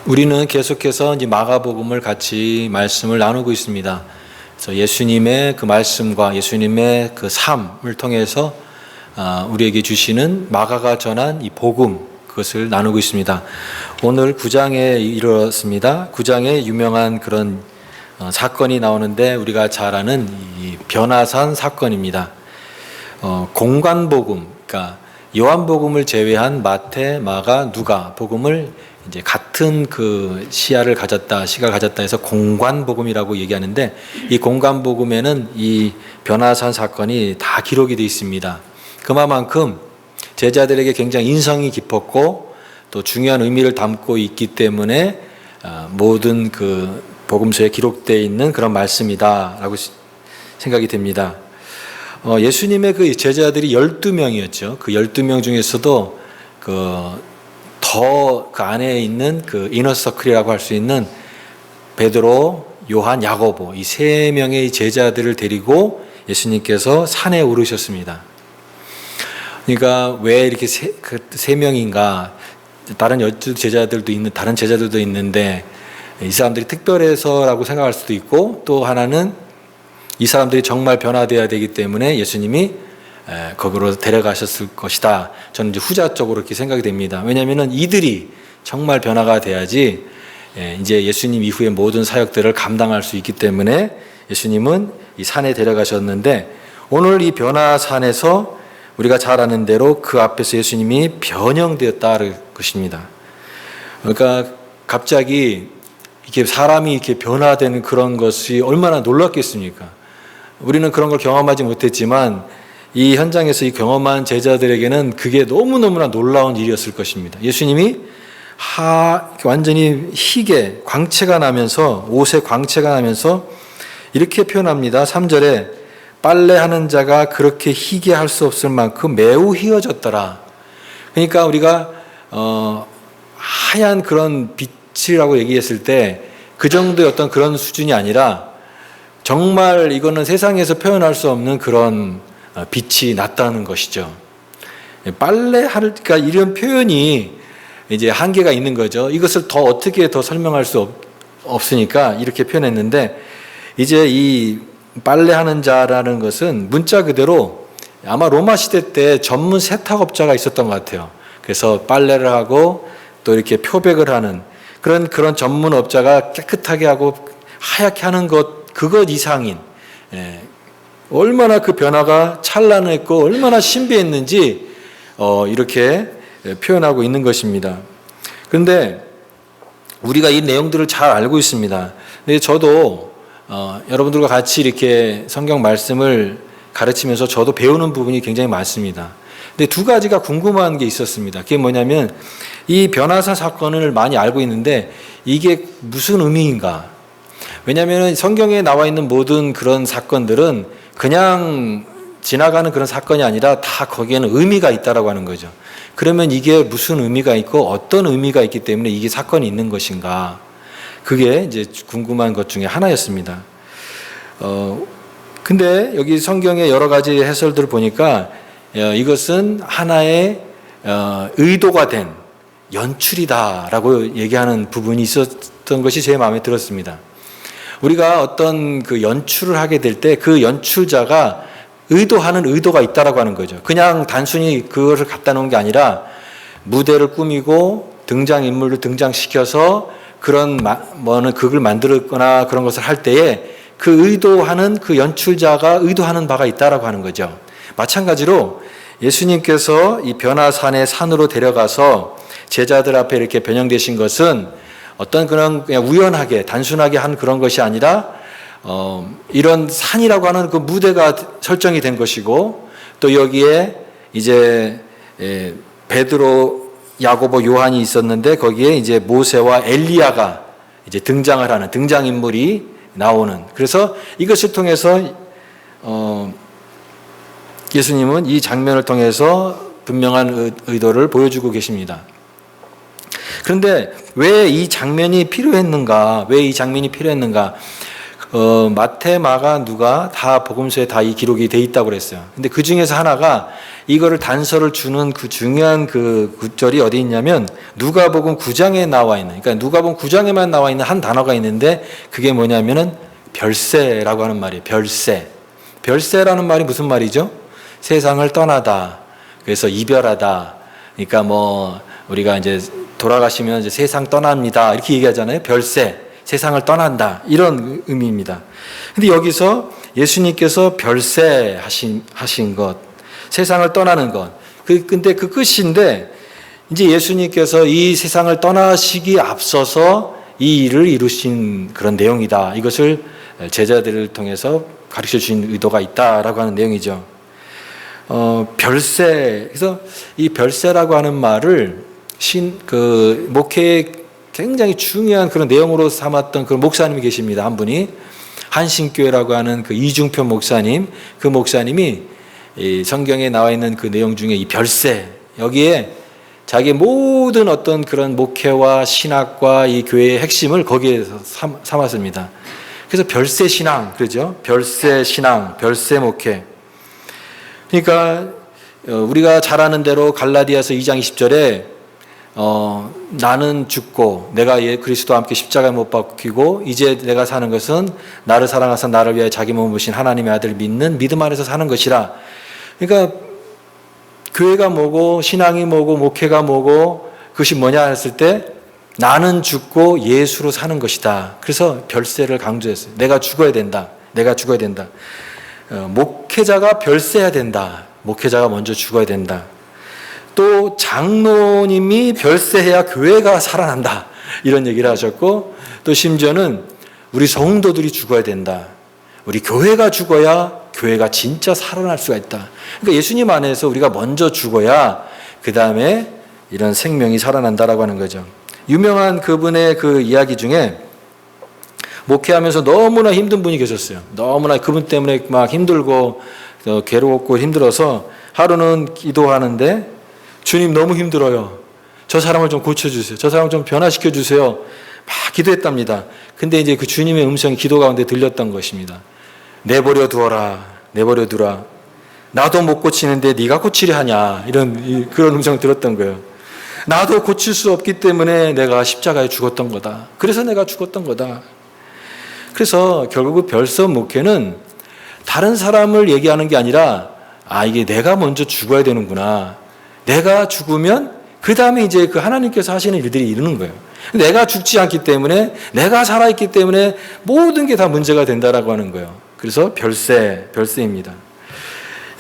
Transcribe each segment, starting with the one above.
우리는 계속해서 이제 마가복음을 같이 말씀을 나누고 있습니다. 그래서 예수님의 그 말씀과 예수님의 그 삶을 통해서 우리에게 주시는 마가가 전한 이 복음, 그것을 나누고 있습니다. 오늘 9장에 이르렀습니다. 9장에 유명한 그런 사건이 나오는데 우리가 잘 아는 이 변화산 사건입니다. 공관복음, 그러니까 요한복음을 제외한 마태, 마가, 누가 복음을 이제 같은 그 시각을 가졌다 해서 공관복음이라고 얘기하는데, 이 공관복음에는 이 변화산 사건이 다 기록이 되어 있습니다. 그만큼 제자들에게 굉장히 인성이 깊었고 또 중요한 의미를 담고 있기 때문에 모든 그 복음서에 기록되어 있는 그런 말씀이다라고 생각이 됩니다. 예수님의 그 제자들이 12명이었죠. 그 12명 중에서도 더 그 안에 있는 그 이너서클이라고 할 수 있는 베드로, 요한, 야고보, 이 세 명의 제자들을 데리고 예수님께서 산에 오르셨습니다. 그러니까 왜 이렇게 세 명인가? 다른 다른 제자들도 있는데 이 사람들이 특별해서라고 생각할 수도 있고, 또 하나는 이 사람들이 정말 변화되어야 되기 때문에 예수님이 거기로 데려가셨을 것이다. 저는 이제 후자 쪽으로 이렇게 생각이 됩니다. 왜냐하면 이들이 정말 변화가 돼야지 이제 예수님 이후의 모든 사역들을 감당할 수 있기 때문에 예수님은 이 산에 데려가셨는데, 오늘 이 변화산에서 우리가 잘 아는 대로 그 앞에서 예수님이 변형되었다는 것입니다. 그러니까 갑자기 이렇게 사람이 이렇게 변화되는 그런 것이 얼마나 놀랍겠습니까? 우리는 그런 걸 경험하지 못했지만 이 현장에서 이 경험한 제자들에게는 그게 너무너무나 놀라운 일이었을 것입니다. 예수님이 완전히 희게 광채가 나면서, 옷에 광채가 나면서 이렇게 표현합니다. 3절에 빨래하는 자가 그렇게 희게 할 수 없을 만큼 매우 희어졌더라. 그러니까 우리가 하얀 그런 빛이라고 얘기했을 때 그 정도의 어떤 그런 수준이 아니라 정말 이거는 세상에서 표현할 수 없는 그런 빛이 났다는 것이죠. 그러니까 이런 표현이 이제 한계가 있는 거죠. 이것을 어떻게 더 설명할 수 없으니까 이렇게 표현했는데, 이제 이 빨래하는 자라는 것은 문자 그대로 아마 로마 시대 때 전문 세탁업자가 있었던 것 같아요. 그래서 빨래를 하고 또 이렇게 표백을 하는 그런 전문업자가 깨끗하게 하고 하얗게 하는 그것 이상인, 얼마나 그 변화가 찬란했고 얼마나 신비했는지 이렇게 표현하고 있는 것입니다. 그런데 우리가 이 내용들을 잘 알고 있습니다. 근데 저도 여러분들과 같이 이렇게 성경 말씀을 가르치면서 저도 배우는 부분이 굉장히 많습니다. 근데 두 가지가 궁금한 게 있었습니다. 그게 뭐냐면, 이 변화산 사건을 많이 알고 있는데 이게 무슨 의미인가? 왜냐하면 성경에 나와 있는 모든 그런 사건들은 그냥 지나가는 그런 사건이 아니라 다 거기에는 의미가 있다라고 하는 거죠. 그러면 이게 무슨 의미가 있고 어떤 의미가 있기 때문에 이게 사건이 있는 것인가? 그게 이제 궁금한 것 중에 하나였습니다. 근데 여기 성경의 여러 가지 해설들을 보니까 이것은 하나의 의도가 된 연출이다라고 얘기하는 부분이 있었던 것이 제 마음에 들었습니다. 우리가 어떤 그 연출을 하게 될 때 그 연출자가 의도하는 의도가 있다라고 하는 거죠. 그냥 단순히 그것을 갖다 놓은 게 아니라 무대를 꾸미고 등장인물을 등장시켜서 극을 만들거나 그런 것을 할 때에 그 의도하는 그 연출자가 의도하는 바가 있다라고 하는 거죠. 마찬가지로 예수님께서 이 변화산의 산으로 데려가서 제자들 앞에 이렇게 변형되신 것은 어떤 그냥 우연하게 단순하게 한 그런 것이 아니라 이런 산이라고 하는 그 무대가 설정이 된 것이고, 또 여기에 이제 베드로, 야고보, 요한이 있었는데 거기에 이제 모세와 엘리야가 이제 등장을 하는 등장인물이 나오는, 그래서 이것을 통해서 예수님은 이 장면을 통해서 분명한 의도를 보여주고 계십니다. 그런데 왜 이 장면이 필요했는가? 마태, 마가, 누가 다 복음서에 다 이 기록이 돼 있다고 그랬어요. 근데 그 중에서 하나가 이거를 단서를 주는 그 중요한 그 구절이 어디 있냐면 누가복음 9장에 나와 있는, 그러니까 누가복음 9장에만 나와 있는 한 단어가 있는데 그게 뭐냐면은 별세라고 하는 말이에요. 별세. 별세라는 말이 무슨 말이죠? 세상을 떠나다. 그래서 이별하다. 그러니까 뭐 우리가 이제 돌아가시면 이제 세상 떠납니다. 이렇게 얘기하잖아요. 별세. 세상을 떠난다. 이런 의미입니다. 근데 여기서 예수님께서 별세 하신 것, 세상을 떠나는 것. 근데 그 끝인데 이제 예수님께서 이 세상을 떠나시기 앞서서 이 일을 이루신 그런 내용이다. 이것을 제자들을 통해서 가르쳐 주신 의도가 있다라고 하는 내용이죠. 별세. 그래서 이 별세라고 하는 말을 목회에 굉장히 중요한 그런 내용으로 삼았던 그런 목사님이 계십니다. 한 분이 한신교회라고 하는 그 이중표 목사님, 그 목사님이 이 성경에 나와 있는 그 내용 중에 이 별세, 여기에 자기의 모든 어떤 그런 목회와 신학과 이 교회의 핵심을 거기에서 삼았습니다. 그래서 별세 신앙, 그러죠? 별세 신앙, 별세 목회. 그러니까 우리가 잘 아는 대로 갈라디아서 2장 20절에 나는 죽고 내가 그리스도와 함께 십자가에 못 박히고 이제 내가 사는 것은 나를 사랑하사 나를 위하여 자기 몸을 부신 하나님의 아들을 믿는 믿음 안에서 사는 것이라. 그러니까 교회가 뭐고 신앙이 뭐고 목회가 뭐고 그것이 뭐냐 했을 때 나는 죽고 예수로 사는 것이다. 그래서 별세를 강조했어요. 내가 죽어야 된다. 내가 죽어야 된다. 목회자가 별세해야 된다. 목회자가 먼저 죽어야 된다. 또 장로님이 별세해야 교회가 살아난다. 이런 얘기를 하셨고, 또 심지어는 우리 성도들이 죽어야 된다. 우리 교회가 죽어야 교회가 진짜 살아날 수가 있다. 그러니까 예수님 안에서 우리가 먼저 죽어야 그 다음에 이런 생명이 살아난다라고 하는 거죠. 유명한 그분의 그 이야기 중에 목회하면서 너무나 힘든 분이 계셨어요. 너무나 그분 때문에 막 힘들고 괴롭고 힘들어서 하루는 기도하는데 주님 너무 힘들어요. 저 사람을 좀 고쳐주세요. 저 사람을 좀 변화시켜주세요. 막 기도했답니다. 근데 이제 그 주님의 음성이 기도 가운데 들렸던 것입니다. 내버려 두어라. 내버려 두라. 나도 못 고치는데 네가 고치려 하냐. 그런 음성을 들었던 거예요. 나도 고칠 수 없기 때문에 내가 십자가에 죽었던 거다. 그래서 내가 죽었던 거다. 그래서 결국 별세 목회는 다른 사람을 얘기하는 게 아니라 이게 내가 먼저 죽어야 되는구나. 내가 죽으면 그 다음에 이제 그 하나님께서 하시는 일들이 이루는 거예요. 내가 죽지 않기 때문에 내가 살아있기 때문에 모든 게 다 문제가 된다라고 하는 거예요. 그래서 별세입니다.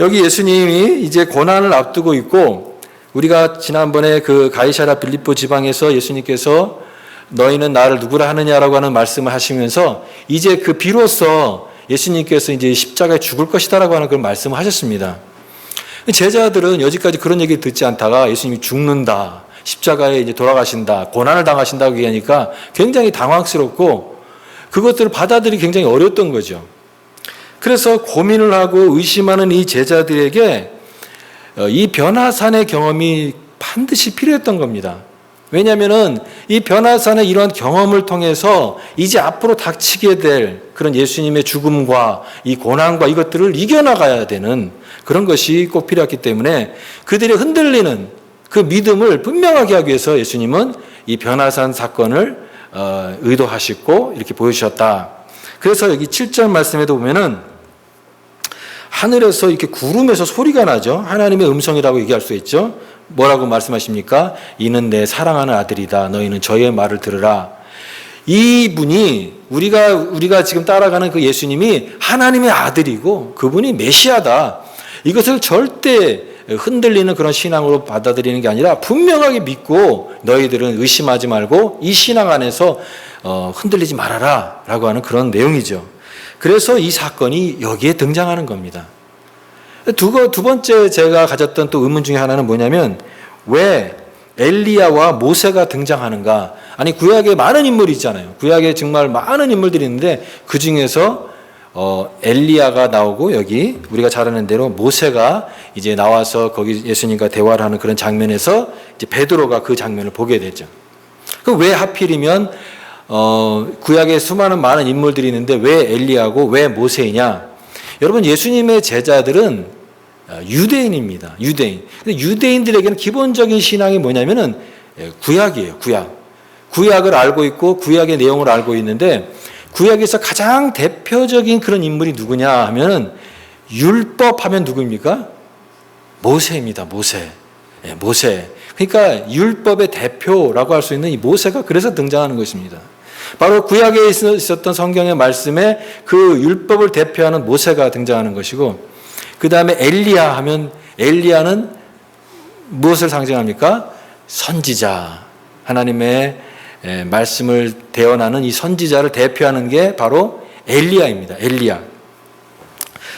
여기 예수님이 이제 고난을 앞두고 있고 우리가 지난번에 그 가이사랴 빌립보 지방에서 예수님께서 너희는 나를 누구라 하느냐라고 하는 말씀을 하시면서 이제 그 비로소 예수님께서 이제 십자가에 죽을 것이다라고 하는 그런 말씀을 하셨습니다. 제자들은 여지까지 그런 얘기를 듣지 않다가 예수님이 죽는다, 십자가에 이제 돌아가신다, 고난을 당하신다고 얘기하니까 굉장히 당황스럽고 그것들을 받아들이기 굉장히 어려웠던 거죠. 그래서 고민을 하고 의심하는 이 제자들에게 이 변화산의 경험이 반드시 필요했던 겁니다. 왜냐하면은 이 변화산의 이러한 경험을 통해서 이제 앞으로 닥치게 될 그런 예수님의 죽음과 이 고난과 이것들을 이겨나가야 되는 그런 것이 꼭 필요했기 때문에 그들이 흔들리는 그 믿음을 분명하게 하기 위해서 예수님은 이 변화산 사건을 의도하시고 이렇게 보여주셨다. 그래서 여기 7절 말씀에도 보면은 하늘에서 이렇게 구름에서 소리가 나죠. 하나님의 음성이라고 얘기할 수 있죠. 뭐라고 말씀하십니까? 이는 내 사랑하는 아들이다. 너희는 저의 말을 들으라. 이분이 우리가 지금 따라가는 그 예수님이 하나님의 아들이고 그분이 메시아다. 이것을 절대 흔들리는 그런 신앙으로 받아들이는 게 아니라 분명하게 믿고 너희들은 의심하지 말고 이 신앙 안에서 흔들리지 말아라 라고 하는 그런 내용이죠. 그래서 이 사건이 여기에 등장하는 겁니다. 두 번째 제가 가졌던 또 의문 중에 하나는 뭐냐면 왜 엘리야와 모세가 등장하는가? 아니 구약에 많은 인물이 있잖아요. 구약에 정말 많은 인물들이 있는데 그 중에서 엘리야가 나오고 여기 우리가 잘 아는 대로 모세가 이제 나와서 거기 예수님과 대화를 하는 그런 장면에서 이제 베드로가 그 장면을 보게 되죠. 그 왜 하필이면 구약에 수많은 많은 인물들이 있는데 왜 엘리야고 왜 모세이냐? 여러분, 예수님의 제자들은 유대인입니다. 유대인. 근데 유대인들에게는 기본적인 신앙이 뭐냐면은 구약이에요. 구약을 알고 있고 구약의 내용을 알고 있는데, 구약에서 가장 대표적인 그런 인물이 누구냐 하면은 율법 하면 누구입니까? 모세입니다. 모세. 모세. 그러니까 율법의 대표라고 할 수 있는 이 모세가 그래서 등장하는 것입니다. 바로 구약에 있었던 성경의 말씀에 그 율법을 대표하는 모세가 등장하는 것이고, 그 다음에 엘리야 하면 엘리야는 무엇을 상징합니까? 선지자. 하나님의 말씀을 대언하는 이 선지자를 대표하는 게 바로 엘리야입니다. 엘리야.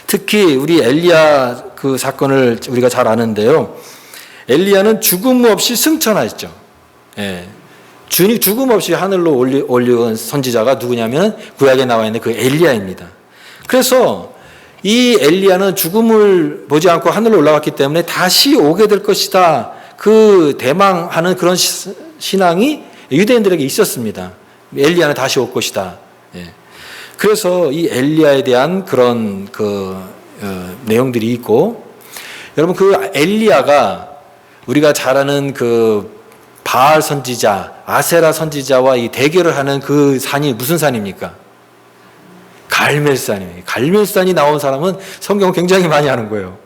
특히 우리 엘리야 그 사건을 우리가 잘 아는데요. 엘리야는 죽음 없이 승천하였죠. 주님 죽음 없이 하늘로 올려온 선지자가 누구냐면 구약에 나와 있는 그 엘리야입니다. 그래서 이 엘리야는 죽음을 보지 않고 하늘로 올라갔기 때문에 다시 오게 될 것이다. 그 대망하는 그런 신앙이 유대인들에게 있었습니다. 엘리야는 다시 올 것이다. 그래서 이 엘리야에 대한 그런 내용들이 있고, 여러분 그 엘리야가 우리가 잘 아는 그 바알 선지자, 아세라 선지자와 이 대결을 하는 그 산이 무슨 산입니까? 갈멜산이에요. 갈멜산이 나온 사람은 성경 굉장히 많이 아는 거예요.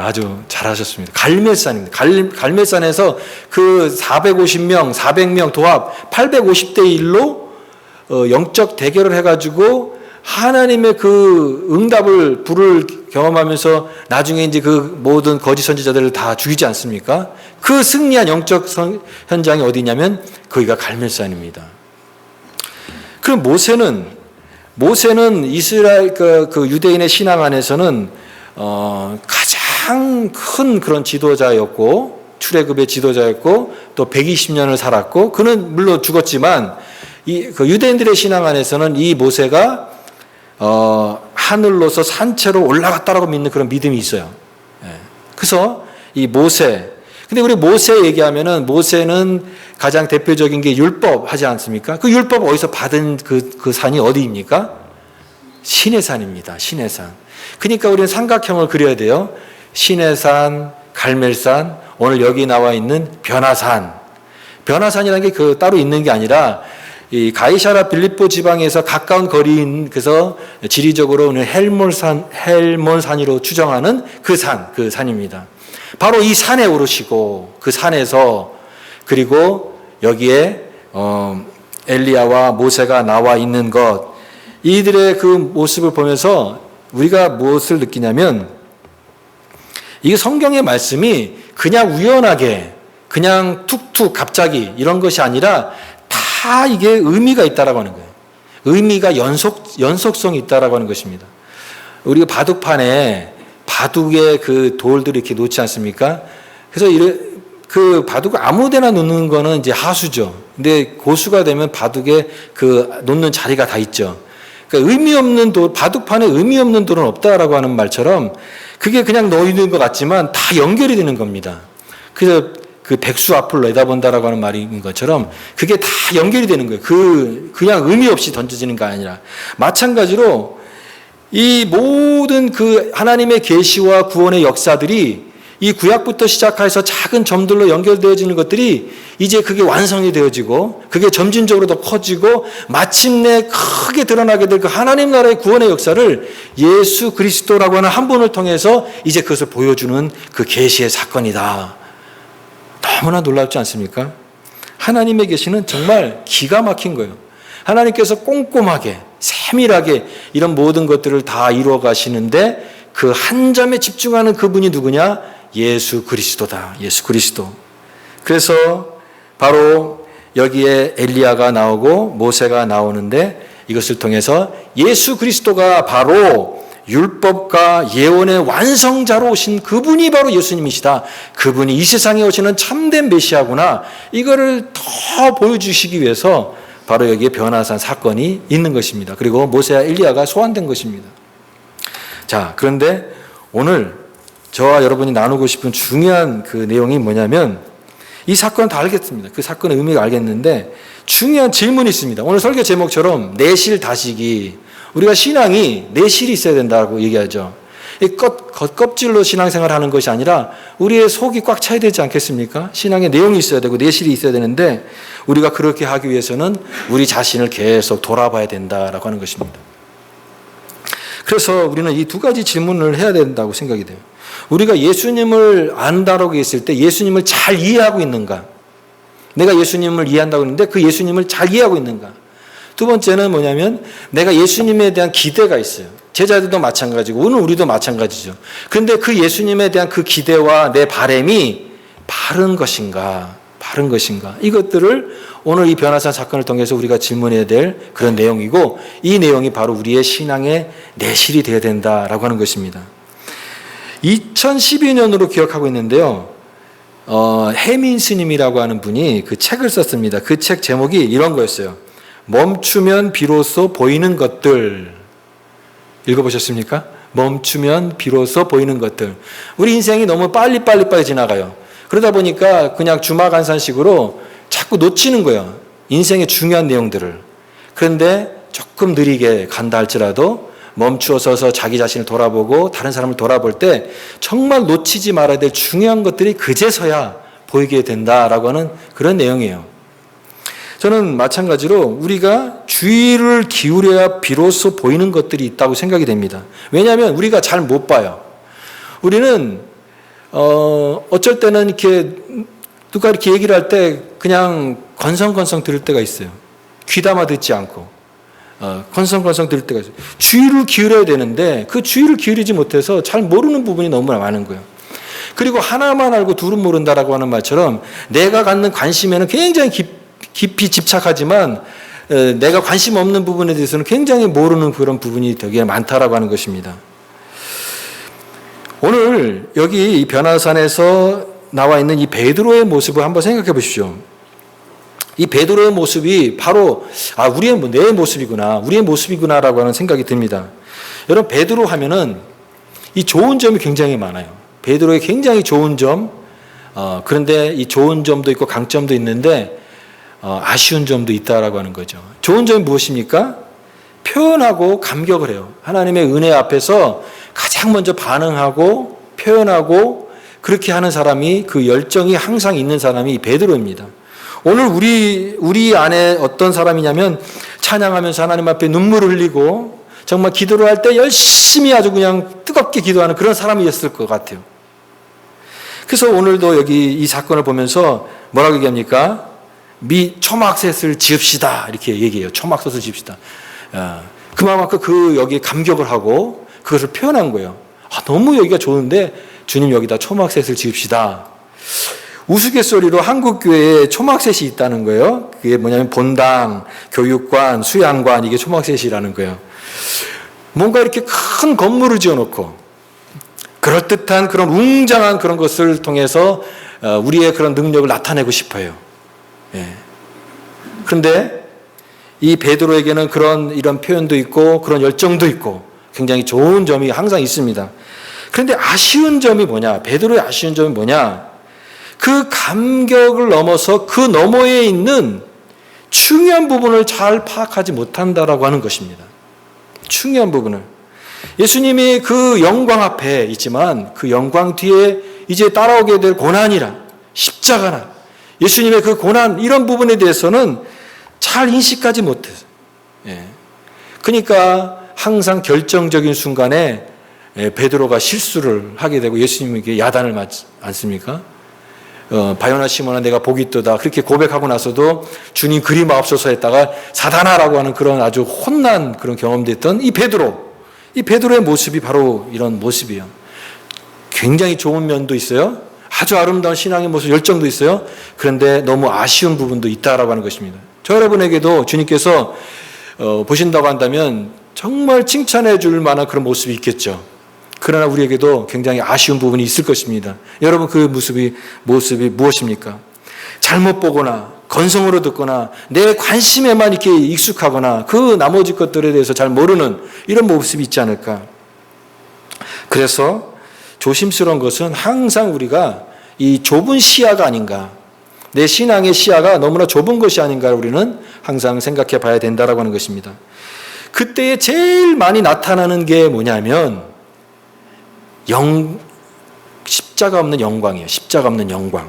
아주 잘하셨습니다. 갈멜산입니다. 갈멜산에서 그 450명, 400명 도합 850대 1로 영적 대결을 해가지고 하나님의 그 응답을 불을 경험하면서 나중에 이제 그 모든 거짓 선지자들을 다 죽이지 않습니까? 그 승리한 영적 현장이 어디냐면 거기가 갈멜산입니다. 그럼 모세는 이스라엘 그 유대인의 신앙 안에서는 가장 큰 그런 지도자였고, 출애굽의 지도자였고, 또 120년을 살았고, 그는 물론 죽었지만 그 유대인들의 신앙 안에서는 이 모세가 하늘로서 산채로 올라갔다라고 믿는 그런 믿음이 있어요. 그래서 이 모세, 근데 우리 모세 얘기하면은 모세는 가장 대표적인 게 율법 하지 않습니까? 그 율법 어디서 받은 그 산이 어디입니까? 시내산입니다. 시내산. 그러니까 우리는 삼각형을 그려야 돼요. 시내산, 갈멜산, 오늘 여기 나와 있는 변화산. 변화산이라는 게 따로 있는 게 아니라 이 가이사라 빌립보 지방에서 가까운 거리인, 그래서 지리적으로는 헬몬산으로 추정하는 그 산입니다. 바로 이 산에 오르시고 그 산에서, 그리고 여기에 엘리야와 모세가 나와 있는 것, 이들의 그 모습을 보면서 우리가 무엇을 느끼냐면, 이 성경의 말씀이 그냥 우연하게 그냥 툭툭 갑자기 이런 것이 아니라 다 이게 의미가 있다라고 하는 거예요. 의미가 연속성이 있다라고 하는 것입니다. 우리가 바둑판에 바둑에 그 돌들을 이렇게 놓지 않습니까? 그래서 그 바둑을 아무데나 놓는 거는 이제 하수죠. 근데 고수가 되면 바둑에 그 놓는 자리가 다 있죠. 그러니까 의미 없는 돌, 바둑판에 의미 없는 돌은 없다라고 하는 말처럼 그게 그냥 놓이는 것 같지만 다 연결이 되는 겁니다. 그래서 그 백수 앞을 내다본다라고 하는 말인 것처럼 그게 다 연결이 되는 거예요. 그냥 의미 없이 던져지는 게 아니라, 마찬가지로 이 모든 그 하나님의 계시와 구원의 역사들이 이 구약부터 시작해서 작은 점들로 연결되어지는 것들이 이제 그게 완성이 되어지고, 그게 점진적으로 더 커지고 마침내 크게 드러나게 될 그 하나님 나라의 구원의 역사를 예수 그리스도라고 하는 한 분을 통해서 이제 그것을 보여주는 그 계시의 사건이다. 너무나 놀랍지 않습니까? 하나님의 계시는 정말 기가 막힌 거예요. 하나님께서 꼼꼼하게 세밀하게 이런 모든 것들을 다 이루어 가시는데, 그 한 점에 집중하는 그분이 누구냐? 예수 그리스도다. 예수 그리스도. 그래서 바로 여기에 엘리야가 나오고 모세가 나오는데, 이것을 통해서 예수 그리스도가 바로 율법과 예언의 완성자로 오신 그분이 바로 예수님이시다. 그분이 이 세상에 오시는 참된 메시아구나. 이거를 더 보여주시기 위해서 바로 여기에 변화산 사건이 있는 것입니다. 그리고 모세와 엘리야가 소환된 것입니다. 자, 그런데 오늘 저와 여러분이 나누고 싶은 중요한 그 내용이 뭐냐면, 이 사건은 다 알겠습니다. 그 사건의 의미가 알겠는데 중요한 질문이 있습니다. 오늘 설교 제목처럼 내실 다시기. 우리가 신앙이 내실이 있어야 된다고 얘기하죠. 이 겉껍질로 신앙생활을 하는 것이 아니라 우리의 속이 꽉 차야 되지 않겠습니까? 신앙의 내용이 있어야 되고 내실이 있어야 되는데 우리가 그렇게 하기 위해서는 우리 자신을 계속 돌아봐야 된다라고 하는 것입니다. 그래서 우리는 이 두 가지 질문을 해야 된다고 생각이 돼요. 우리가 예수님을 안다라고 했을 때 예수님을 잘 이해하고 있는가? 내가 예수님을 이해한다고 했는데 그 예수님을 잘 이해하고 있는가? 두 번째는 뭐냐면 내가 예수님에 대한 기대가 있어요. 제자들도 마찬가지고 오늘 우리도 마찬가지죠. 그런데 그 예수님에 대한 그 기대와 내 바람이 바른 것인가? 바른 것인가? 이것들을 오늘 이 변화산 사건을 통해서 우리가 질문해야 될 그런 내용이고 이 내용이 바로 우리의 신앙의 내실이 되어야 된다라고 하는 것입니다. 2012년으로 기억하고 있는데요. 해민 스님이라고 하는 분이 그 책을 썼습니다. 그 책 제목이 이런 거였어요. 멈추면 비로소 보이는 것들. 읽어보셨습니까? 멈추면 비로소 보이는 것들. 우리 인생이 너무 빨리 지나가요. 그러다 보니까 그냥 주마간산식으로 자꾸 놓치는 거예요. 인생의 중요한 내용들을. 그런데 조금 느리게 간다 할지라도 멈추어 서서 자기 자신을 돌아보고 다른 사람을 돌아볼 때 정말 놓치지 말아야 될 중요한 것들이 그제서야 보이게 된다라고 하는 그런 내용이에요. 저는 마찬가지로 우리가 주의를 기울여야 비로소 보이는 것들이 있다고 생각이 됩니다. 왜냐하면 우리가 잘 못 봐요. 우리는 어쩔 때는 이렇게 누가 이렇게 얘기를 할 때 그냥 건성건성 들을 때가 있어요. 귀담아 듣지 않고 건성건성 들을 때가 있어요. 주의를 기울여야 되는데 그 주의를 기울이지 못해서 잘 모르는 부분이 너무 많은 거예요. 그리고 하나만 알고 둘은 모른다라고 하는 말처럼 내가 갖는 관심에는 굉장히 깊이 집착하지만 내가 관심 없는 부분에 대해서는 굉장히 모르는 그런 부분이 되게 많다라고 하는 것입니다. 오늘 여기 이 변화산에서 나와 있는 이 베드로의 모습을 한번 생각해 보십시오. 이 베드로의 모습이 바로 내 모습이구나, 우리의 모습이구나라고 하는 생각이 듭니다. 여러분 베드로 하면은 이 좋은 점이 굉장히 많아요. 베드로의 굉장히 좋은 점, 그런데 이 좋은 점도 있고 강점도 있는데 아쉬운 점도 있다라고 하는 거죠. 좋은 점이 무엇입니까? 표현하고 감격을 해요. 하나님의 은혜 앞에서 가장 먼저 반응하고 표현하고 그렇게 하는 사람이 그 열정이 항상 있는 사람이 베드로입니다. 오늘 우리 안에 어떤 사람이냐면 찬양하면서 하나님 앞에 눈물을 흘리고 정말 기도를 할 때 열심히 아주 그냥 뜨겁게 기도하는 그런 사람이었을 것 같아요. 그래서 오늘도 여기 이 사건을 보면서 뭐라고 얘기합니까? 초막셋을 지읍시다 이렇게 얘기해요. 초막셋을 지읍시다. 그만큼 여기에 감격을 하고 그것을 표현한 거예요. 너무 여기가 좋은데 주님 여기다 초막셋을 지읍시다. 우스갯소리로 한국교회에 초막셋이 있다는 거예요. 그게 뭐냐면 본당, 교육관, 수양관 이게 초막셋이라는 거예요. 뭔가 이렇게 큰 건물을 지어놓고 그럴듯한 그런 웅장한 그런 것을 통해서 우리의 그런 능력을 나타내고 싶어요. 그런데 이 베드로에게는 이런 표현도 있고 그런 열정도 있고 굉장히 좋은 점이 항상 있습니다. 그런데 아쉬운 점이 뭐냐? 베드로의 아쉬운 점이 뭐냐? 그 감격을 넘어서 그 너머에 있는 중요한 부분을 잘 파악하지 못한다라고 하는 것입니다. 중요한 부분을. 예수님이 그 영광 앞에 있지만 그 영광 뒤에 이제 따라오게 될 고난이라 십자가나 예수님의 그 고난 이런 부분에 대해서는 잘 인식하지 못해서. 그러니까 항상 결정적인 순간에 베드로가 실수를 하게 되고 예수님에게 야단을 맞지 않습니까? 바요나 시몬아 내가 복이 있도다 그렇게 고백하고 나서도 주님 그리 마옵소서 했다가 사단아라고 하는 그런 아주 혼난 그런 경험됐던 이 베드로의 모습이 바로 이런 모습이에요. 굉장히 좋은 면도 있어요. 아주 아름다운 신앙의 모습 열정도 있어요. 그런데 너무 아쉬운 부분도 있다라고 하는 것입니다. 저 여러분에게도 주님께서 보신다고 한다면 정말 칭찬해 줄 만한 그런 모습이 있겠죠. 그러나 우리에게도 굉장히 아쉬운 부분이 있을 것입니다. 여러분 그 모습이 무엇입니까? 잘못 보거나 건성으로 듣거나 내 관심에만 이렇게 익숙하거나 그 나머지 것들에 대해서 잘 모르는 이런 모습이 있지 않을까. 그래서 조심스러운 것은 항상 우리가 이 좁은 시야가 아닌가. 내 신앙의 시야가 너무나 좁은 것이 아닌가 우리는 항상 생각해 봐야 된다라고 하는 것입니다. 그때에 제일 많이 나타나는 게 뭐냐면 십자가 없는 영광이에요. 십자가 없는 영광.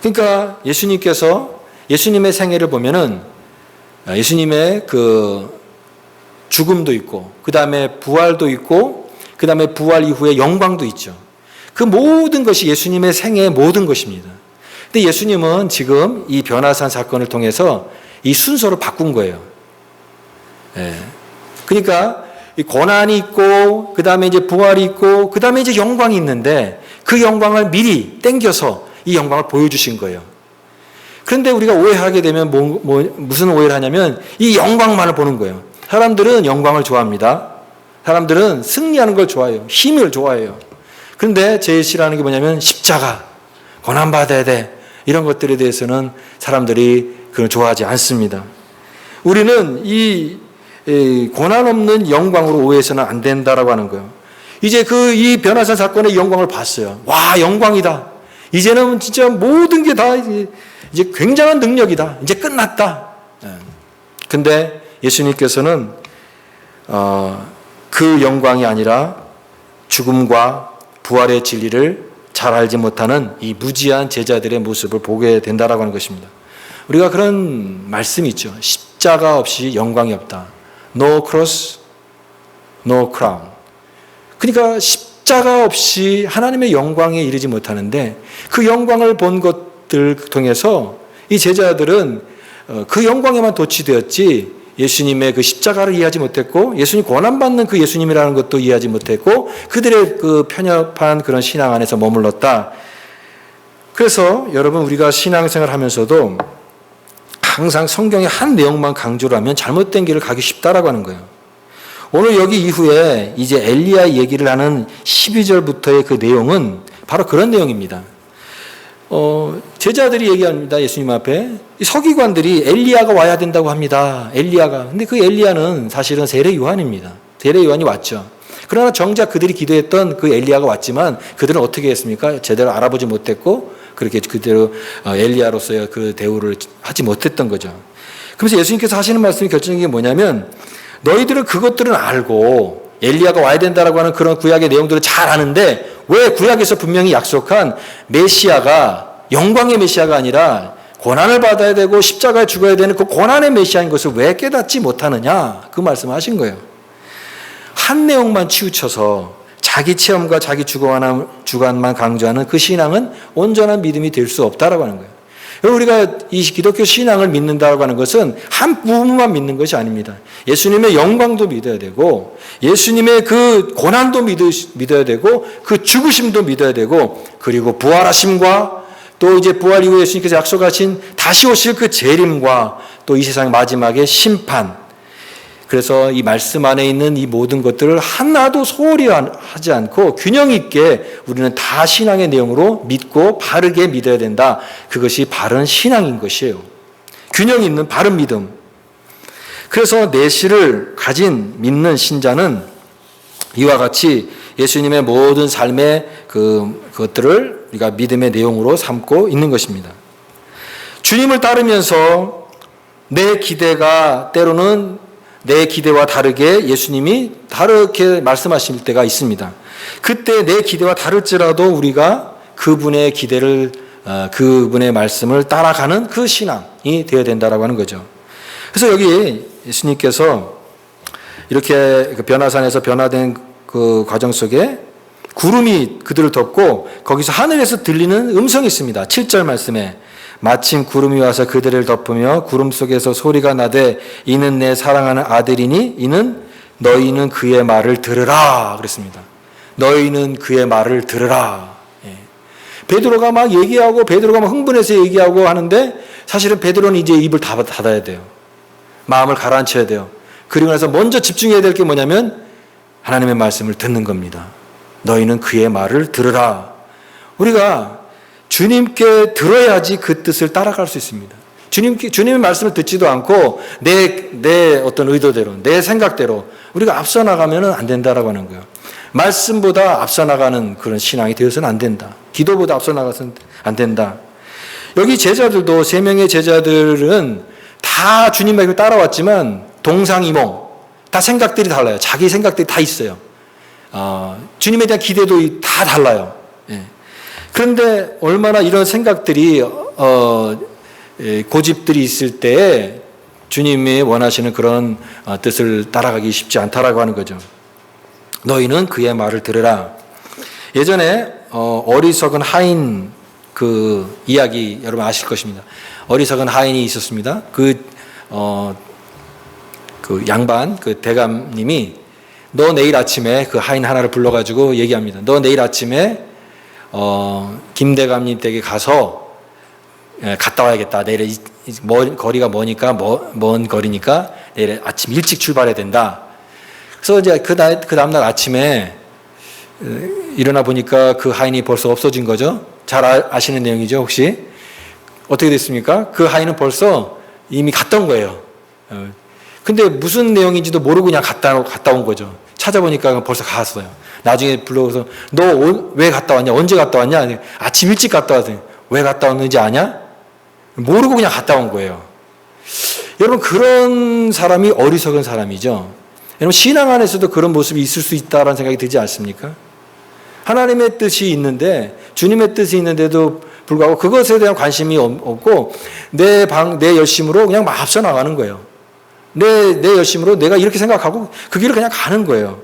그러니까 예수님께서 예수님의 생애를 보면은 예수님의 그 죽음도 있고 그 다음에 부활도 있고 그 다음에 부활 이후에 영광도 있죠. 그 모든 것이 예수님의 생애의 모든 것입니다. 근데 예수님은 지금 이 변화산 사건을 통해서 이 순서를 바꾼 거예요. 예. 그러니까 이 고난이 있고 그 다음에 이제 부활이 있고 그 다음에 이제 영광이 있는데 그 영광을 미리 땡겨서 이 영광을 보여주신 거예요. 그런데 우리가 오해하게 되면 무슨 오해를 하냐면 이 영광만을 보는 거예요. 사람들은 영광을 좋아합니다. 사람들은 승리하는 걸 좋아해요. 힘을 좋아해요. 그런데 제일 싫어하는 게 뭐냐면 십자가, 고난받아야 돼. 이런 것들에 대해서는 사람들이 그걸 좋아하지 않습니다. 우리는 이 고난 없는 영광으로 오해해서는 안 된다라고 하는 거예요. 이제 이 변화산 사건의 영광을 봤어요. 와, 영광이다. 이제는 진짜 모든 게 다 이제 굉장한 능력이다. 이제 끝났다. 근데 예수님께서는 그 영광이 아니라 죽음과 부활의 진리를 잘 알지 못하는 이 무지한 제자들의 모습을 보게 된다라고 하는 것입니다. 우리가 그런 말씀이 있죠. 십자가 없이 영광이 없다. No cross, no crown. 그러니까 십자가 없이 하나님의 영광에 이르지 못하는데 그 영광을 본 것들 통해서 이 제자들은 그 영광에만 도취되었지 예수님의 그 십자가를 이해하지 못했고 예수님 고난받는 그 예수님이라는 것도 이해하지 못했고 그들의 그 편협한 그런 신앙 안에서 머물렀다. 그래서 여러분 우리가 신앙생활 하면서도 항상 성경의 한 내용만 강조를 하면 잘못된 길을 가기 쉽다라고 하는 거예요. 오늘 여기 이후에 이제 엘리야 얘기를 하는 12절부터의 그 내용은 바로 그런 내용입니다. 제자들이 얘기합니다. 예수님 앞에. 서기관들이 엘리야가 와야 된다고 합니다. 엘리야가. 근데 그 엘리야는 사실은 세례 요한입니다. 세례 요한이 왔죠. 그러나 정작 그들이 기도했던 그 엘리야가 왔지만 그들은 어떻게 했습니까? 제대로 알아보지 못했고 그렇게 그대로 엘리야로서의 그 대우를 하지 못했던 거죠. 그래서 예수님께서 하시는 말씀이 결정적인 게 뭐냐면 너희들은 그것들은 알고 엘리야가 와야 된다라고 하는 그런 구약의 내용들을 잘 아는데 왜 구약에서 분명히 약속한 메시아가 영광의 메시아가 아니라 고난을 받아야 되고 십자가에 죽어야 되는 그 고난의 메시아인 것을 왜 깨닫지 못하느냐 그 말씀을 하신 거예요. 한 내용만 치우쳐서 자기 체험과 자기 주관만 강조하는 그 신앙은 온전한 믿음이 될 수 없다라고 하는 거예요. 우리가 이 기독교 신앙을 믿는다고 하는 것은 한 부분만 믿는 것이 아닙니다. 예수님의 영광도 믿어야 되고 예수님의 그 고난도 믿어야 되고 그 죽으심도 믿어야 되고 그리고 부활하심과 또 이제 부활 이후에 예수님께서 약속하신 다시 오실 그 재림과 또 이 세상 마지막의 심판. 그래서 이 말씀 안에 있는 이 모든 것들을 하나도 소홀히 하지 않고 균형 있게 우리는 다 신앙의 내용으로 믿고 바르게 믿어야 된다. 그것이 바른 신앙인 것이에요. 균형 있는 바른 믿음. 그래서 내실을 가진 믿는 신자는 이와 같이 예수님의 모든 삶의 그것들을 우리가 믿음의 내용으로 삼고 있는 것입니다. 주님을 따르면서 내 기대가 때로는 내 기대와 다르게 예수님이 다르게 말씀하실 때가 있습니다. 그때 내 기대와 다를지라도 우리가 그분의 기대를 그분의 말씀을 따라가는 그 신앙이 되어야 된다라고 하는 거죠. 그래서 여기 예수님께서 이렇게 변화산에서 변화된 그 과정 속에 구름이 그들을 덮고 거기서 하늘에서 들리는 음성이 있습니다. 7절 말씀에 마침 구름이 와서 그들을 덮으며 구름 속에서 소리가 나되 이는 내 사랑하는 아들이니 이는 너희는 그의 말을 들으라 그랬습니다. 너희는 그의 말을 들으라. 예. 베드로가 막 얘기하고 베드로가 막 흥분해서 얘기하고 하는데 사실은 베드로는 이제 입을 닫아야 돼요. 마음을 가라앉혀야 돼요. 그리고 나서 먼저 집중해야 될 게 뭐냐면 하나님의 말씀을 듣는 겁니다. 너희는 그의 말을 들으라. 우리가 주님께 들어야지 그 뜻을 따라갈 수 있습니다. 주님의 말씀을 듣지도 않고 내 어떤 의도대로, 내 생각대로 우리가 앞서 나가면 안 된다라고 하는 거예요. 말씀보다 앞서 나가는 그런 신앙이 되어서는 안 된다. 기도보다 앞서 나가서는 안 된다. 여기 제자들도 세 명의 제자들은 다 주님의 따라왔지만 동상이몽, 다 생각들이 달라요. 자기 생각들이 다 있어요. 주님에 대한 기대도 다 달라요. 예. 그런데 얼마나 이런 생각들이 고집들이 있을 때 주님이 원하시는 그런 뜻을 따라가기 쉽지 않다라고 하는 거죠. 너희는 그의 말을 들으라. 예전에 어리석은 하인 그 이야기 여러분 아실 것입니다. 어리석은 하인이 있었습니다. 그 양반, 그 대감님이 너 내일 아침에 그 하인 하나를 불러가지고 얘기합니다. 너 내일 아침에 김 대감님 댁에 가서 갔다 와야겠다. 내일 거리가 먼 거리니까 내일 아침 일찍 출발해야 된다. 그래서 이제 그 다음날 아침에 일어나 보니까 그 하인이 벌써 없어진 거죠. 잘 아시는 내용이죠, 혹시? 어떻게 됐습니까? 그 하인은 벌써 이미 갔다 온 거예요. 근데 무슨 내용인지도 모르고 그냥 갔다 온 거죠. 찾아보니까 벌써 갔어요. 나중에 불러서 너 왜 갔다 왔냐? 언제 갔다 왔냐? 아침 일찍 갔다 왔더니 왜 갔다 왔는지 아냐? 모르고 그냥 갔다 온 거예요. 여러분, 그런 사람이 어리석은 사람이죠. 여러분, 신앙 안에서도 그런 모습이 있을 수 있다는 생각이 들지 않습니까? 하나님의 뜻이 있는데, 주님의 뜻이 있는데도 불구하고 그것에 대한 관심이 없고 내 열심으로 그냥 막 앞서 나가는 거예요. 내 열심으로 내가 이렇게 생각하고 그 길을 그냥 가는 거예요.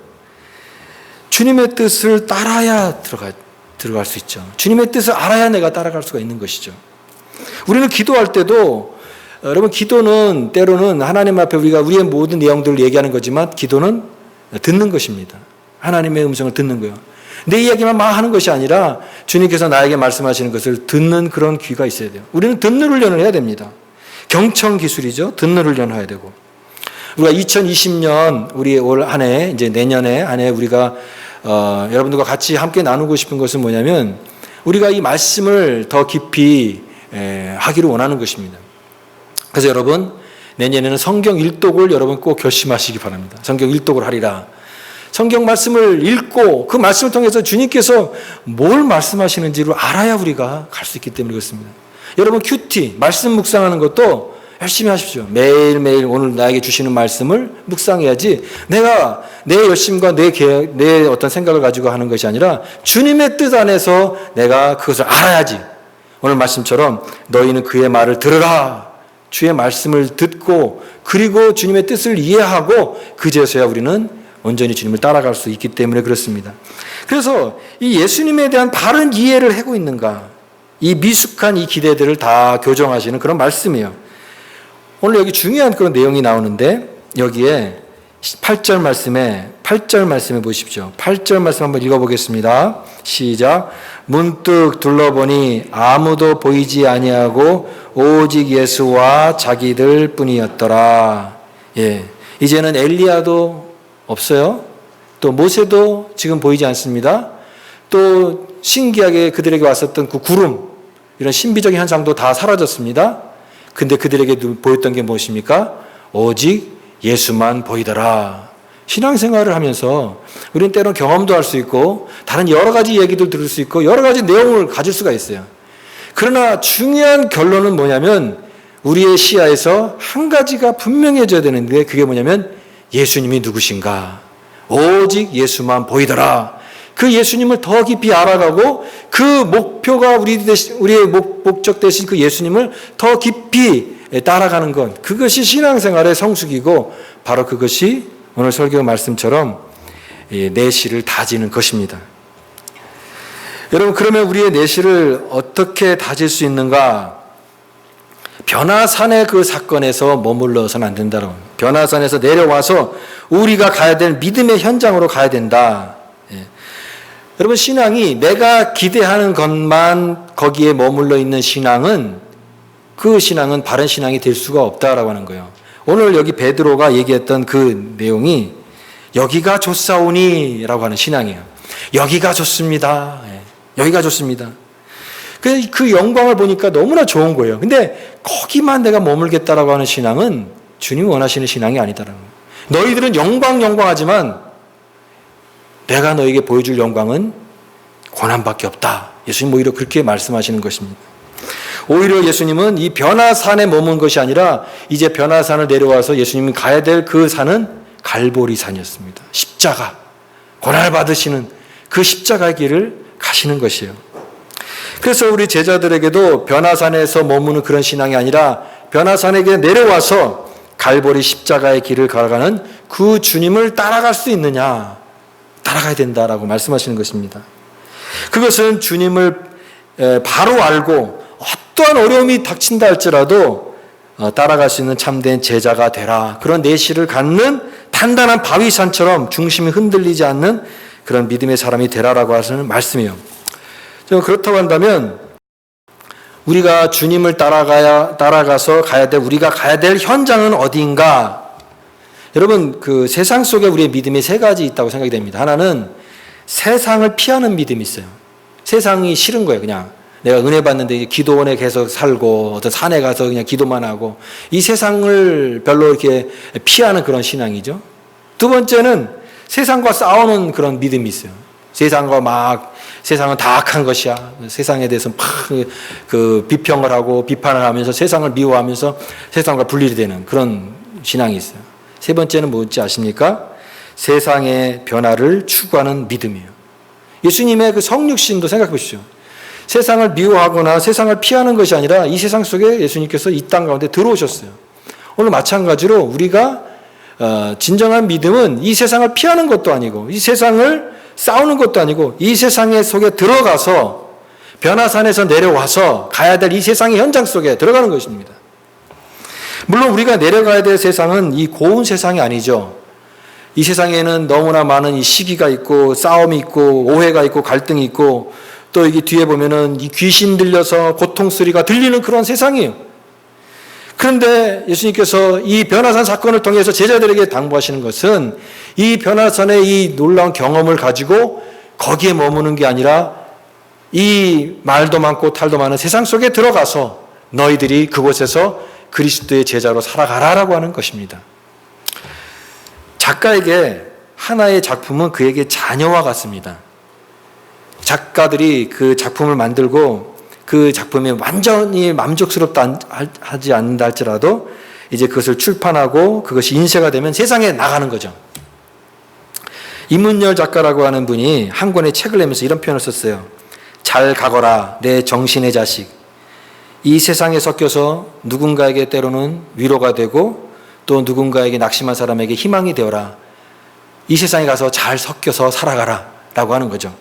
주님의 뜻을 따라야 들어갈 수 있죠. 주님의 뜻을 알아야 내가 따라갈 수가 있는 것이죠. 우리는 기도할 때도 여러분, 기도는 때로는 하나님 앞에 우리가 우리의 모든 내용들을 얘기하는 거지만 기도는 듣는 것입니다. 하나님의 음성을 듣는 거예요. 내 이야기만 막 하는 것이 아니라 주님께서 나에게 말씀하시는 것을 듣는 그런 귀가 있어야 돼요. 우리는 듣는 훈련을 해야 됩니다. 경청 기술이죠. 듣는 훈련을 해야 되고. 우리가 2020년 우리 올 한 해, 이제 내년에 한 해 우리가 여러분들과 같이 함께 나누고 싶은 것은 뭐냐면 우리가 이 말씀을 더 깊이 하기를 원하는 것입니다. 그래서 여러분, 내년에는 성경 일독을 여러분 꼭 결심하시기 바랍니다. 성경 일독을 하리라. 성경 말씀을 읽고 그 말씀을 통해서 주님께서 뭘 말씀하시는지를 알아야 우리가 갈 수 있기 때문에 그렇습니다. 여러분, 큐티, 말씀 묵상하는 것도 열심히 하십시오. 매일매일 오늘 나에게 주시는 말씀을 묵상해야지 내가 내 열심과 내 어떤 생각을 가지고 하는 것이 아니라 주님의 뜻 안에서 내가 그것을 알아야지. 오늘 말씀처럼 너희는 그의 말을 들으라. 주의 말씀을 듣고 그리고 주님의 뜻을 이해하고 그제서야 우리는 온전히 주님을 따라갈 수 있기 때문에 그렇습니다. 그래서 이 예수님에 대한 바른 이해를 하고 있는가, 이 미숙한 이 기대들을 다 교정하시는 그런 말씀이에요. 오늘 여기 중요한 그런 내용이 나오는데 여기에 8절 말씀에 보십시오. 8절 말씀 한번 읽어보겠습니다. 시작. 문득 둘러보니 아무도 보이지 아니하고 오직 예수와 자기들 뿐이었더라. 예, 이제는 엘리야도 없어요. 또 모세도 지금 보이지 않습니다. 또 신기하게 그들에게 왔었던 그 구름, 이런 신비적인 현상도 다 사라졌습니다. 근데 그들에게 보였던 게 무엇입니까? 오직 예수만 보이더라. 신앙생활을 하면서 우리는 때로는 경험도 할 수 있고 다른 여러 가지 얘기도 들을 수 있고 여러 가지 내용을 가질 수가 있어요. 그러나 중요한 결론은 뭐냐면 우리의 시야에서 한 가지가 분명해져야 되는데 그게 뭐냐면 예수님이 누구신가? 오직 예수만 보이더라. 그 예수님을 더 깊이 알아가고 그 목표가 우리의 목적 되신 그 예수님을 더 깊이 따라가는 것, 그것이 신앙생활의 성숙이고 바로 그것이 오늘 설교 말씀처럼 내실을 다지는 것입니다. 여러분, 그러면 우리의 내실을 어떻게 다질 수 있는가? 변화산의 그 사건에서 머물러서는 안 된다고. 변화산에서 내려와서 우리가 가야 될 믿음의 현장으로 가야 된다. 여러분, 신앙이 내가 기대하는 것만 거기에 머물러 있는 신앙은 그 신앙은 바른 신앙이 될 수가 없다라고 하는 거예요. 오늘 여기 베드로가 얘기했던 그 내용이 여기가 좋사오니 라고 하는 신앙이에요. 여기가 좋습니다. 여기가 좋습니다. 그 영광을 보니까 너무나 좋은 거예요. 근데 거기만 내가 머물겠다라고 하는 신앙은 주님이 원하시는 신앙이 아니다라는 거예요. 너희들은 영광하지만 내가 너에게 보여줄 영광은 고난밖에 없다. 예수님 오히려 그렇게 말씀하시는 것입니다. 오히려 예수님은 이 변화산에 머문 것이 아니라 이제 변화산을 내려와서 예수님이 가야 될 그 산은 갈보리산이었습니다. 십자가, 고난을 받으시는 그 십자가의 길을 가시는 것이에요. 그래서 우리 제자들에게도 변화산에서 머무는 그런 신앙이 아니라 변화산에게 내려와서 갈보리 십자가의 길을 걸어가는 그 주님을 따라갈 수 있느냐? 따라가야 된다라고 말씀하시는 것입니다. 그것은 주님을 바로 알고 어떠한 어려움이 닥친다 할지라도 따라갈 수 있는 참된 제자가 되라. 그런 내실을 갖는 단단한 바위산처럼 중심이 흔들리지 않는 그런 믿음의 사람이 되라라고 하시는 말씀이에요. 그렇다고 한다면 우리가 주님을 따라가서 우리가 가야 될 현장은 어디인가? 여러분, 그 세상 속에 우리의 믿음이 세 가지 있다고 생각이 됩니다. 하나는 세상을 피하는 믿음이 있어요. 세상이 싫은 거예요, 그냥. 내가 은혜 받는데 기도원에 계속 살고 어떤 산에 가서 그냥 기도만 하고 이 세상을 별로 이렇게 피하는 그런 신앙이죠. 두 번째는 세상과 싸우는 그런 믿음이 있어요. 세상은 다 악한 것이야. 세상에 대해서 막 그 비평을 하고 비판을 하면서 세상을 미워하면서 세상과 분리되는 되는 그런 신앙이 있어요. 세 번째는 뭔지 아십니까? 세상의 변화를 추구하는 믿음이에요. 예수님의 그 성육신도 생각해 보십시오. 세상을 미워하거나 세상을 피하는 것이 아니라 이 세상 속에 예수님께서 이 땅 가운데 들어오셨어요. 오늘 마찬가지로 우리가 진정한 믿음은 이 세상을 피하는 것도 아니고 이 세상을 싸우는 것도 아니고 이 세상의 속에 들어가서 변화산에서 내려와서 가야 될 이 세상의 현장 속에 들어가는 것입니다. 물론 우리가 내려가야 될 세상은 이 고운 세상이 아니죠. 이 세상에는 너무나 많은 이 시기가 있고 싸움이 있고 오해가 있고 갈등이 있고 또 여기 뒤에 보면은 이 귀신 들려서 고통 소리가 들리는 그런 세상이에요. 그런데 예수님께서 이 변화산 사건을 통해서 제자들에게 당부하시는 것은 이 변화산의 이 놀라운 경험을 가지고 거기에 머무는 게 아니라 이 말도 많고 탈도 많은 세상 속에 들어가서 너희들이 그곳에서 그리스도의 제자로 살아가라라고 하는 것입니다. 작가에게 하나의 작품은 그에게 자녀와 같습니다. 작가들이 그 작품을 만들고 그 작품이 완전히 만족스럽다 하지 않는다 할지라도 이제 그것을 출판하고 그것이 인쇄가 되면 세상에 나가는 거죠. 이문열 작가라고 하는 분이 한 권의 책을 내면서 이런 표현을 썼어요. 잘 가거라 내 정신의 자식. 이 세상에 섞여서 누군가에게 때로는 위로가 되고 또 누군가에게 낙심한 사람에게 희망이 되어라. 이 세상에 가서 잘 섞여서 살아가라 라고 하는 거죠.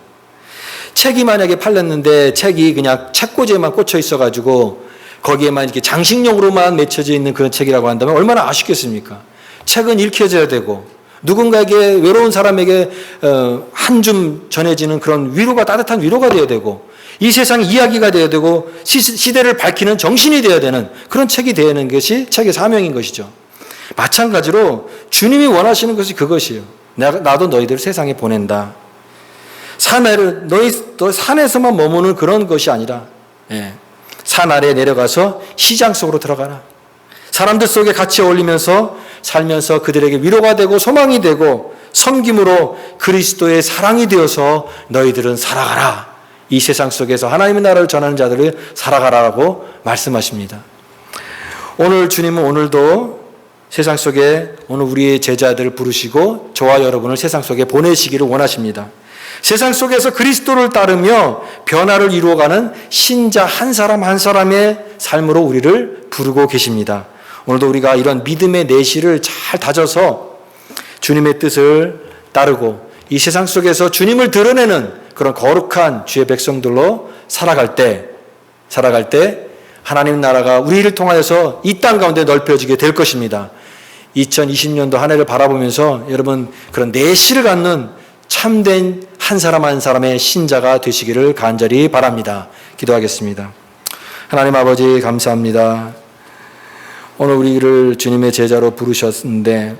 책이 만약에 팔렸는데 책이 그냥 책꽂이에만 꽂혀 있어가지고 거기에만 이렇게 장식용으로만 맺혀져 있는 그런 책이라고 한다면 얼마나 아쉽겠습니까? 책은 읽혀져야 되고 누군가에게 외로운 사람에게 한 줌 전해지는 그런 위로가 따뜻한 위로가 되어야 되고 이 세상의 이야기가 되어야 되고 시대를 밝히는 정신이 되어야 되는 그런 책이 되는 것이 책의 사명인 것이죠. 마찬가지로 주님이 원하시는 것이 그것이에요. 나도 너희들을 세상에 보낸다. 너 산에서만 머무는 그런 것이 아니라 산 아래에 내려가서 시장 속으로 들어가라. 사람들 속에 같이 어울리면서 살면서 그들에게 위로가 되고 소망이 되고 섬김으로 그리스도의 사랑이 되어서 너희들은 살아가라. 이 세상 속에서 하나님의 나라를 전하는 자들을 살아가라고 말씀하십니다. 오늘 주님은 오늘도 세상 속에 오늘 우리의 제자들을 부르시고 저와 여러분을 세상 속에 보내시기를 원하십니다. 세상 속에서 그리스도를 따르며 변화를 이루어가는 신자 한 사람 한 사람의 삶으로 우리를 부르고 계십니다. 오늘도 우리가 이런 믿음의 내실을 잘 다져서 주님의 뜻을 따르고 이 세상 속에서 주님을 드러내는 그런 거룩한 주의 백성들로 살아갈 때 하나님 나라가 우리를 통하여서 이 땅 가운데 넓혀지게 될 것입니다. 2020년도 한 해를 바라보면서 여러분 그런 내실을 갖는 참된 한 사람 한 사람의 신자가 되시기를 간절히 바랍니다. 기도하겠습니다. 하나님 아버지 감사합니다. 오늘 우리를 주님의 제자로 부르셨는데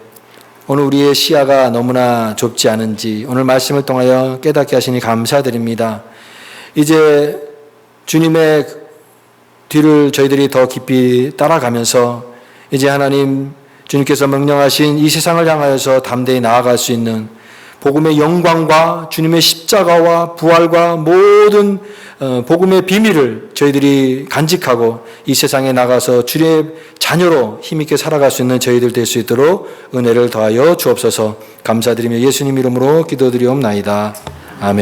오늘 우리의 시야가 너무나 좁지 않은지 오늘 말씀을 통하여 깨닫게 하시니 감사드립니다. 이제 주님의 뒤를 저희들이 더 깊이 따라가면서 이제 하나님 주님께서 명령하신 이 세상을 향하여서 담대히 나아갈 수 있는 복음의 영광과 주님의 십자가와 부활과 모든 복음의 비밀을 저희들이 간직하고 이 세상에 나가서 주의 자녀로 힘있게 살아갈 수 있는 저희들 될 수 있도록 은혜를 더하여 주옵소서. 감사드리며 예수님 이름으로 기도드리옵나이다.